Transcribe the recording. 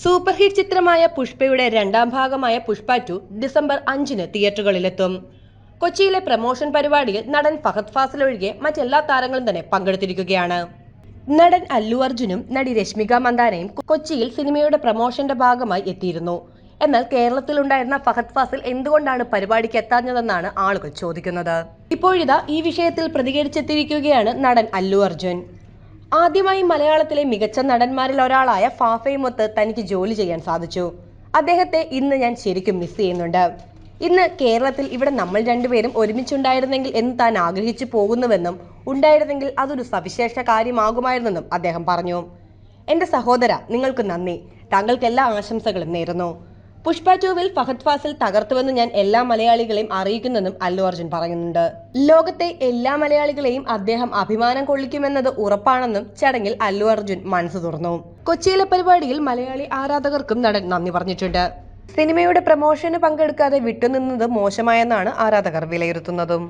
Super hit ചിത്രമായ പുഷ്പയുടെ രണ്ടാം ഭാഗമായ പുഷ്പ 2 ഡിസംബർ 5-ന് തിയേറ്ററുകളിലെത്തും. കൊച്ചിയിലെ പ്രമോഷൻ പരിപാടിയിൽ നടൻ ഫഹദ് ഫാസിൽ ഒഴികെ മറ്റെല്ലാ താരങ്ങളും തന്നെ പങ്കെടുത്തിരിക്കുകയാണ്. നടൻ അല്ലു അർജുനും നടി രശ്മിക മന്ദാനയും കൊച്ചിയിൽ സിനിമയുടെ പ്രമോഷന്റെ ഭാഗമായി എത്തിയിരുന്നു. എന്നാൽ കേരളത്തിലുണ്ടായിരുന്ന ഫഹദ് ഫാസിൽ എന്തുകൊണ്ടാണ് പരിപാടിക്ക് എത്താഞ്ഞതെന്നാണ് ആളുകൾ ചോദിക്കുന്നത്. ഇപ്പോഴിതാ ഈ വിഷയത്തിൽ പ്രതികരിച്ചെത്തിയിരിക്കുകയാണ് നടൻ അല്ലു അർജുൻ. ആദ്യമായി മലയാളത്തിലെ മികച്ച നടന്മാരിൽ ഒരാളായ ഫാഫയുമൊത്ത് തനിക്ക് ജോലി ചെയ്യാൻ സാധിച്ചു. അദ്ദേഹത്തെ ഇന്ന് ഞാൻ ശരിക്കും മിസ് ചെയ്യുന്നുണ്ട്. ഇന്ന് കേരളത്തിൽ ഇവിടെ നമ്മൾ രണ്ടുപേരും ഒരുമിച്ചുണ്ടായിരുന്നെങ്കിൽ എന്ന് താൻ ആഗ്രഹിച്ചു പോകുന്നുവെന്നും ഉണ്ടായിരുന്നെങ്കിൽ അതൊരു സവിശേഷ കാര്യമാകുമായിരുന്നെന്നും അദ്ദേഹം പറഞ്ഞു. എന്റെ സഹോദര, നിങ്ങൾക്ക് നന്ദി. താങ്കൾക്ക് എല്ലാ ആശംസകളും നേരുന്നു. പുഷ്പ 2-വിൽ ഫഹദ് ഫാസിൽ തകർത്തുവെന്ന് ഞാൻ എല്ലാ മലയാളികളെയും അറിയിക്കുന്നെന്നും അല്ലു അർജുൻ പറയുന്നുണ്ട്. ലോകത്തെ എല്ലാ മലയാളികളെയും അദ്ദേഹം അഭിമാനം കൊള്ളിക്കുമെന്നത് ഉറപ്പാണെന്നും ചടങ്ങിൽ അല്ലു അർജുൻ മനസ്സ് തുറന്നു. കൊച്ചിയിലെ പരിപാടിയിൽ മലയാളി ആരാധകർക്കും നടൻ നന്ദി പറഞ്ഞിട്ടുണ്ട്. സിനിമയുടെ പ്രമോഷന് പങ്കെടുക്കാതെ വിട്ടുനിന്നത് മോശമായെന്നാണ് ആരാധകർ വിലയിരുത്തുന്നതും.